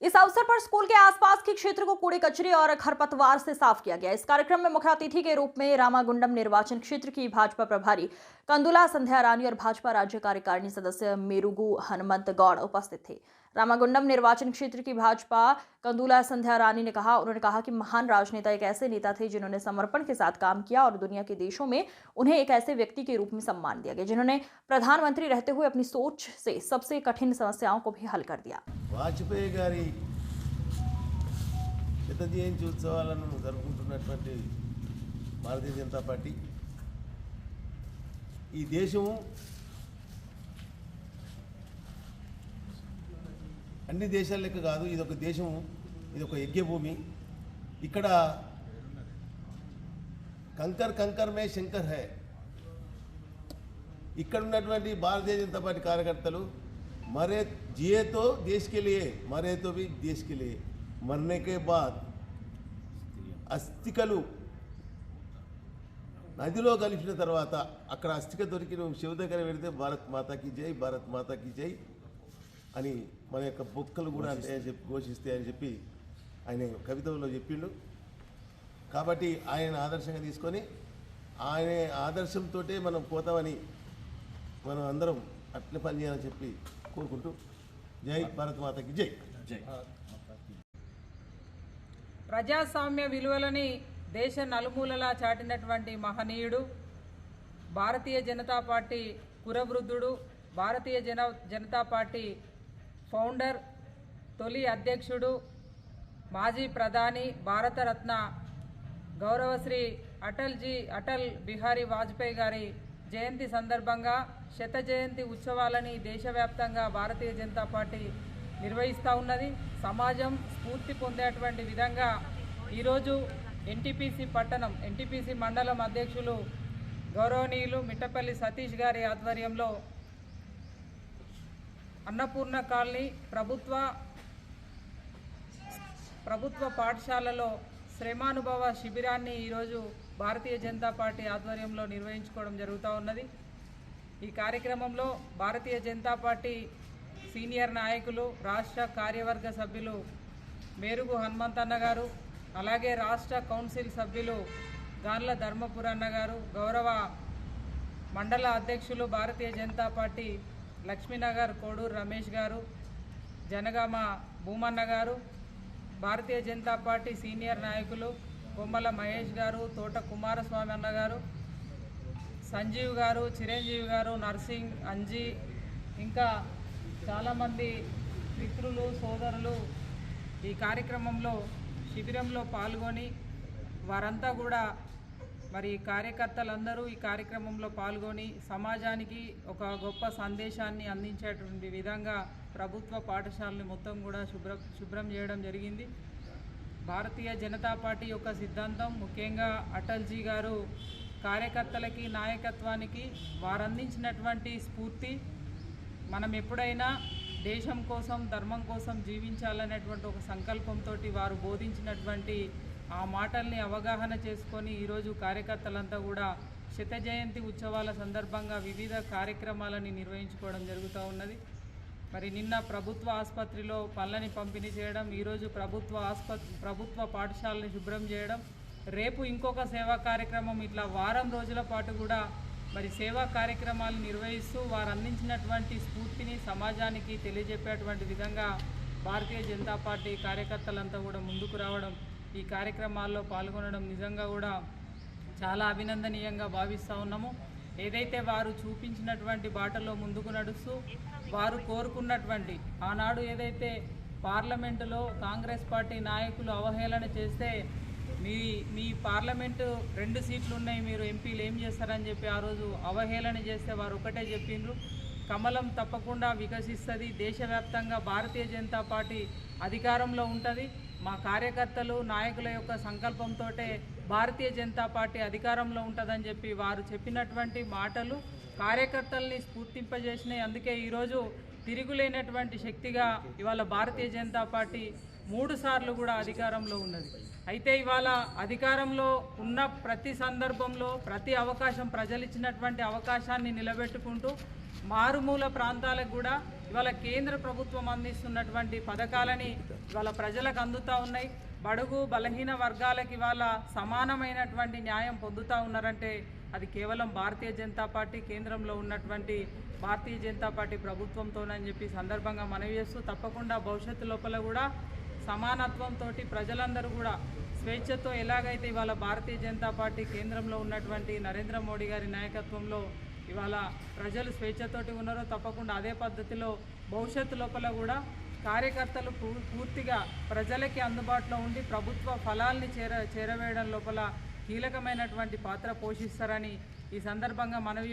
इस अवसर पर स्कूल के आसपास के क्षेत्र को कूड़े कचरे और खरपतवार से साफ किया गया। इस कार्यक्रम में मुख्य अतिथि के रूप में रामागुंडम निर्वाचन क्षेत्र की भाजपा प्रभारी कंदुला संध्या रानी और भाजपा राज्य कार्यकारिणी सदस्य मेरुगु हनुमंत गौड़ उपस्थित थे। रामागुंडम निर्वाचन क्षेत्र की भाजपा कंदुला संध्या रानी ने उन्होंने कहा कि महान राजनेता एक ऐसे नेता थे जिन्होंने समर्पण के साथ काम किया और दुनिया के देशों में उन्हें एक ऐसे व्यक्ति के रूप में सम्मान दिया गया जिन्होंने प्रधानमंत्री रहते हुए अपनी सोच से सबसे कठिन समस्याओं को भी हल कर दिया। వాజ్పేయి గారి శత జయంతి ఉత్సవాలను జరుపుకుంటున్నటువంటి భారతీయ జనతా పార్టీ ఈ దేశం అన్ని దేశాల లెక్క కాదు, ఇది ఒక దేశం, ఇది ఒక యజ్ఞభూమి. ఇక్కడ కంకర్ కంకర్ మే శంకర్ హై. ఇక్కడ ఉన్నటువంటి భారతీయ జనతా పార్టీ కార్యకర్తలు मरे जिए तो देश के लिए, मरे तो भी देश के लिए. मरने के बाद అస్థికలు నదిలో కలిపిన తర్వాత అక్కడ అస్థిక దొరికిన శివ దగ్గర పెడితే భారత్ మాతాకి జై, భారత్ మాతాకి జై అని మన యొక్క బొక్కలు కూడా అంటే చెప్పి ఘోషిస్తాయని చెప్పి ఆయన కవితలో చెప్పిండు. కాబట్టి ఆయన ఆదర్శంగా తీసుకొని ఆయన ఆదర్శంతో మనం పోతామని మనం అందరం అట్లే పనిచేయాలని చెప్పి కోరుకుంటూ జై భారత్ మాతకి జై. జై. ప్రజాస్వామ్య విలువలని దేశ నలుమూలలా చాటినటువంటి మహనీయుడు, Bharatiya Janata party కురవృద్ధుడు, Bharatiya Janata party founder, తొలి అధ్యక్షుడు, మాజీ ప్రధాని, భారతరత్న గౌరవశ్రీ అటల్ బిహారీ వాజ్పేయి గారి జయంతి సందర్భంగా శత జయంతి ఉత్సవాలని దేశవ్యాప్తంగా భారతీయ జనతా పార్టీ నిర్వహిస్తూ ఉన్నది. సమాజం స్ఫూర్తి పొందేటువంటి విధంగా ఈరోజు ఎన్టీపీసీ మండలం అధ్యక్షులు గౌరవనీయులు మిట్టపల్లి సతీష్ గారి ఆధ్వర్యంలో అన్నపూర్ణ కాలనీ ప్రభుత్వ పాఠశాలలో శ్రమానుభవ శిబిరాన్ని ఈరోజు భారతీయ జనతా పార్టీ ఆధ్వర్యంలో నిర్వహించుకోవడం జరుగుతూ ఉన్నది. ఈ కార్యక్రమంలో భారతీయ జనతా పార్టీ సీనియర్ నాయకులు, రాష్ట్ర కార్యవర్గ సభ్యులు మేరుగు హనుమంతన్న గారు, అలాగే రాష్ట్ర కౌన్సిల్ సభ్యులు గాన్ల ధర్మపుర అన్న గారు, గౌరవ మండల అధ్యక్షులు భారతీయ జనతా పార్టీ లక్ష్మీనగర్ కోడూరు రమేష్ గారు, జనగామ భూమన్న గారు, భారతీయ జనతా పార్టీ సీనియర్ నాయకులు కొమ్మల మహేష్ గారు, తోట కుమారస్వామి అన్న గారు, సంజీవ్ గారు, చిరంజీవి గారు, నర్సింగ్, అంజీ, ఇంకా చాలామంది మిత్రులు, సోదరులు ఈ కార్యక్రమంలో శిబిరంలో పాల్గొని వారంతా కూడా మరి కార్యకర్తలందరూ ఈ కార్యక్రమంలో పాల్గొని సమాజానికి ఒక గొప్ప సందేశాన్ని అందించేటువంటి విధంగా ప్రభుత్వ పాఠశాలని మొత్తం కూడా శుభ్రం చేయడం జరిగింది. భారతీయ జనతా పార్టీ యొక్క సిద్ధాంతం, ముఖ్యంగా అటల్జీ గారు కార్యకర్తలకి, నాయకత్వానికి వారందించినటువంటి స్ఫూర్తి, మనం ఎప్పుడైనా దేశం కోసం, ధర్మం కోసం జీవించాలనేటువంటి ఒక సంకల్పంతో వారు బోధించినటువంటి ఆ మాటల్ని అవగాహన చేసుకొని ఈరోజు కార్యకర్తలంతా కూడా శత జయంతి ఉత్సవాల సందర్భంగా వివిధ కార్యక్రమాలని నిర్వహించుకోవడం జరుగుతూ ఉన్నది. మరి నిన్న ప్రభుత్వ ఆసుపత్రిలో పళ్ళని పంపిణీ చేయడం, ఈరోజు ప్రభుత్వ పాఠశాలని శుభ్రం చేయడం, రేపు ఇంకొక సేవా కార్యక్రమం, ఇట్లా వారం రోజుల పాటు కూడా మరి సేవా కార్యక్రమాలు నిర్వహిస్తూ వారు అందించినటువంటి స్ఫూర్తిని సమాజానికి తెలియజెప్పేటువంటి విధంగా భారతీయ జనతా పార్టీ కార్యకర్తలంతా కూడా ముందుకు రావడం, ఈ కార్యక్రమాల్లో పాల్గొనడం నిజంగా కూడా చాలా అభినందనీయంగా భావిస్తూ ఉన్నాము. ఏదైతే వారు చూపించినటువంటి బాటలో ముందుకు నడుస్తూ వారు కోరుకున్నటువంటి ఆనాడు ఏదైతే పార్లమెంటులో కాంగ్రెస్ పార్టీ నాయకులు అవహేళన చేస్తే మీ పార్లమెంటు 2 సీట్లు ఉన్నాయి, మీరు ఎంపీలు ఏం చేస్తారని చెప్పి ఆ రోజు అవహేళన చేస్తే వారు ఒకటే చెప్పిండ్రు, కమలం తప్పకుండా వికసిస్తుంది, దేశవ్యాప్తంగా భారతీయ జనతా పార్టీ అధికారంలో ఉంటుంది, మా కార్యకర్తలు నాయకుల యొక్క సంకల్పంతో భారతీయ జనతా పార్టీ అధికారంలో ఉంటుందని చెప్పి వారు చెప్పినటువంటి మాటలు కార్యకర్తల్ని స్ఫూర్తింపజేసినాయి. అందుకే ఈరోజు తిరుగులేనటువంటి శక్తిగా ఇవాళ భారతీయ జనతా పార్టీ 3 సార్లు కూడా అధికారంలో ఉన్నది. అయితే ఇవాళ అధికారంలో ఉన్న ప్రతి సందర్భంలో ప్రతి అవకాశం, ప్రజలు ఇచ్చినటువంటి అవకాశాన్ని నిలబెట్టుకుంటూ మారుమూల ప్రాంతాలకు కూడా ఇవాళ కేంద్ర ప్రభుత్వం అందిస్తున్నటువంటి పథకాలని ఇవాళ ప్రజలకు అందుతూ ఉన్నాయి. బడుగు బలహీన వర్గాలకు ఇవాళ సమానమైనటువంటి న్యాయం పొందుతూ ఉన్నారంటే అది కేవలం భారతీయ జనతా పార్టీ కేంద్రంలో ఉన్నటువంటి భారతీయ జనతా పార్టీ ప్రభుత్వంతోనని చెప్పి సందర్భంగా మనవి చేస్తూ, తప్పకుండా భవిష్యత్తు లోపల కూడా సమానత్వంతో ప్రజలందరూ కూడా స్వేచ్ఛతో ఎలాగైతే ఇవాళ భారతీయ జనతా పార్టీ కేంద్రంలో ఉన్నటువంటి నరేంద్ర మోడీ గారి నాయకత్వంలో ఇవాళ ప్రజలు స్వేచ్ఛతోటి ఉన్నారో తప్పకుండా అదే పద్ధతిలో భవిష్యత్తు లోపల కూడా కార్యకర్తలు పూర్తిగా ప్రజలకి అందుబాటులో ఉండి ప్రభుత్వ ఫలాల్ని చేరవేయడం లోపల కీలకమైనటువంటి పాత్ర పోషిస్తారని ఈ సందర్భంగా మనవి